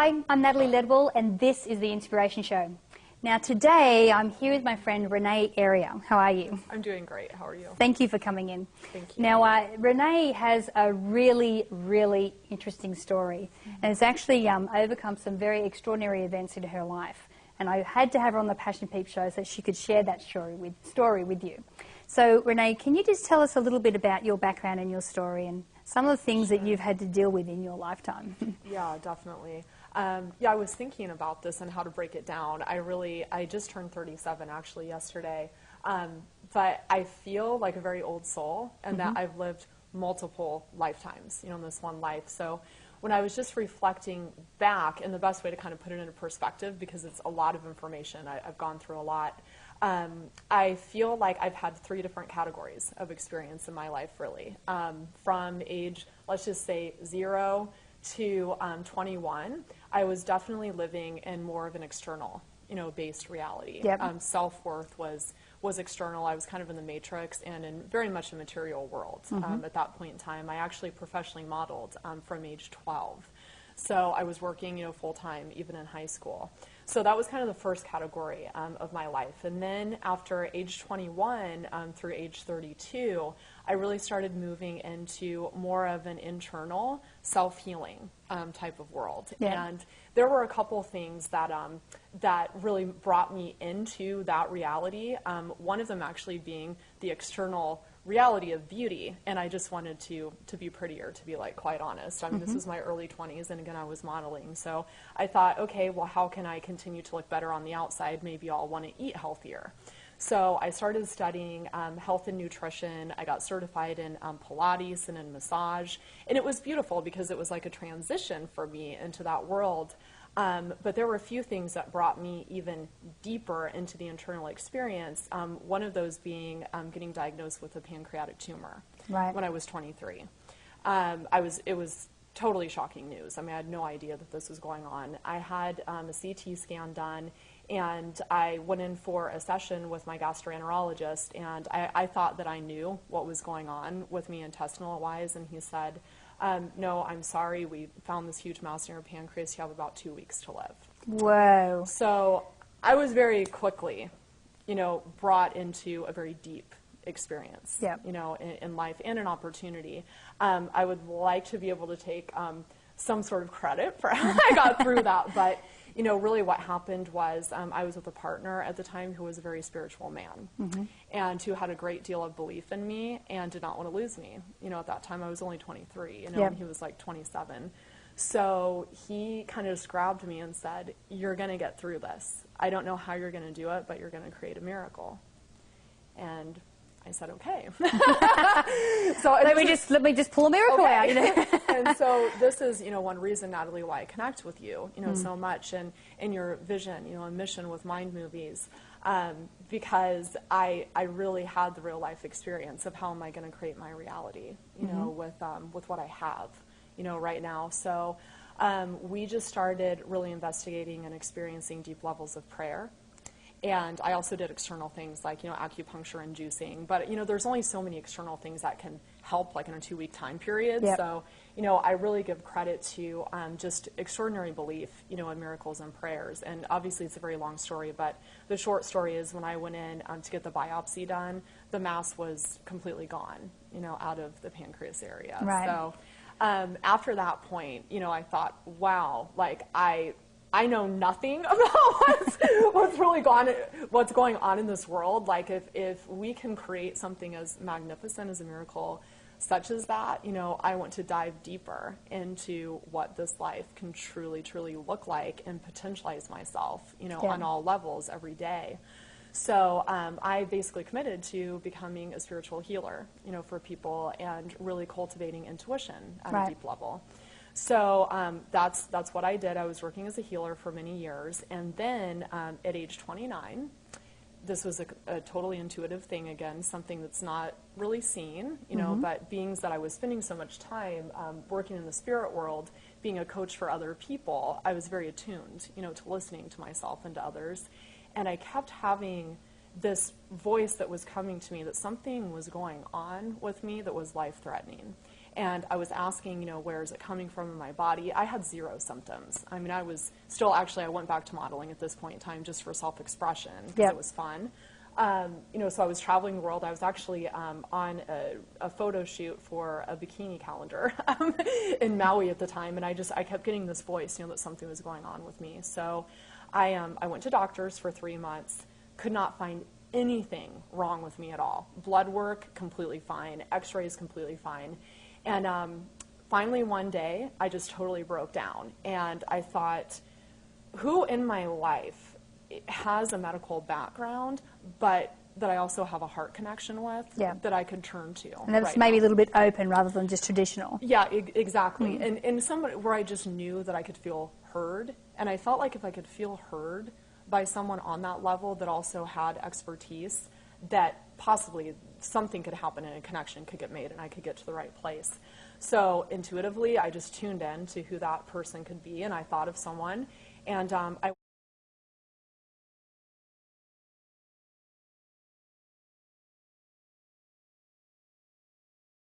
Hi, I'm Natalie Ledwell, and this is The Inspiration Show. Now today, I'm here with my friend Renee Airya. How are you? I'm doing great. How are you? Thank you for coming in. Thank you. Now, Renee has a really, really interesting story, and it's actually overcome some very extraordinary events in her life. And I had to have her on the Passion Peeps show so she could share that story with you. So, Renee, can you just tell us a little bit about your background and your story and some of the things that you've had to deal with in your lifetime? Yeah, definitely. Yeah, I was thinking about this and how to break it down. I just turned 37 actually yesterday, but I feel like a very old soul, and that I've lived multiple lifetimes, in this one life. So when I was just reflecting back, and the best way to kind of put it into perspective, because it's a lot of information, I've gone through a lot, I feel like I've had 3 different categories of experience in my life, really. From age, let's just say 0 to 21, I was definitely living in more of an external, based reality. Yep. Self-worth was external. I was kind of in the matrix and in very much a material world at that point in time. I actually professionally modeled from age 12. So I was working, full-time, even in high school. So that was kind of the first category of my life. And then after age 21 through age 32, I really started moving into more of an internal self-healing type of world. Yeah. And there were a couple things that that really brought me into that reality. One of them actually being the external reality of beauty, and I just wanted to be prettier, to be quite honest. I mean, this was my early 20s, and again, I was modeling. So I thought, okay, well, how can I continue to look better on the outside? Maybe I'll want to eat healthier. So I started studying health and nutrition. I got certified in Pilates and in massage, and it was beautiful because it was like a transition for me into that world. But there were a few things that brought me even deeper into the internal experience. One of those being getting diagnosed with a pancreatic tumor when I was 23. It was totally shocking news. I mean, I had no idea that this was going on. I had a CT scan done, and I went in for a session with my gastroenterologist, and I thought that I knew what was going on with me intestinal-wise, and he said, no, I'm sorry, we found this huge mass in your pancreas. You have about 2 weeks to live. Whoa. So I was very quickly, brought into a very deep experience, in life and an opportunity. I would like to be able to take some sort of credit for how I got through that, but really what happened was I was with a partner at the time who was a very spiritual man and who had a great deal of belief in me and did not want to lose me. At that time I was only 23, and he was like 27. So he kind of just grabbed me and said, you're going to get through this. I don't know how you're going to do it, but you're going to create a miracle. And I said, okay. So let me just pull a miracle out. And so this is, one reason, Natalie, why I connect with you, so much, and in your vision, and mission with Mind Movies, because I really had the real life experience of how am I going to create my reality, with what I have, right now. So we just started really investigating and experiencing deep levels of prayer. And I also did external things like, acupuncture and juicing. But, there's only so many external things that can help, in a 2-week time period. Yep. So, I really give credit to just extraordinary belief, in miracles and prayers. And obviously it's a very long story, but the short story is when I went in to get the biopsy done, the mass was completely gone, out of the pancreas area. Right. So after that point, I thought, wow, I know nothing about what's going on in this world. If we can create something as magnificent as a miracle such as that, I want to dive deeper into what this life can truly, truly look like and potentialize myself, on all levels every day. So I basically committed to becoming a spiritual healer, for people and really cultivating intuition at a deep level. So that's what I did. I was working as a healer for many years, and then at age 29, this was a totally intuitive thing, again, something that's not really seen, but beings that I was spending so much time working in the spirit world, being a coach for other people, I was very attuned, to listening to myself and to others, and I kept having this voice that was coming to me that something was going on with me that was life-threatening. And I was asking, you know, where is it coming from in my body? I had zero symptoms. I mean, I was still, actually, I went back to modeling at this point in time just for self-expression because it was fun. You know, so I was traveling the world. I was actually on a photo shoot for a bikini calendar in Maui at the time, and I kept getting this voice, you know, that something was going on with me. So I went to doctors for 3 months, could not find anything wrong with me at all. Blood work, completely fine. X-rays, completely fine. And finally one day, I just totally broke down. And I thought, who in my life has a medical background, but that I also have a heart connection with, that I could turn to? And that's maybe a little bit open rather than just traditional. Yeah, exactly. And somebody where I just knew that I could feel heard. And I felt like if I could feel heard by someone on that level that also had expertise, that possibly something could happen and a connection could get made and I could get to the right place. So intuitively, I just tuned in to who that person could be, and I thought of someone, and I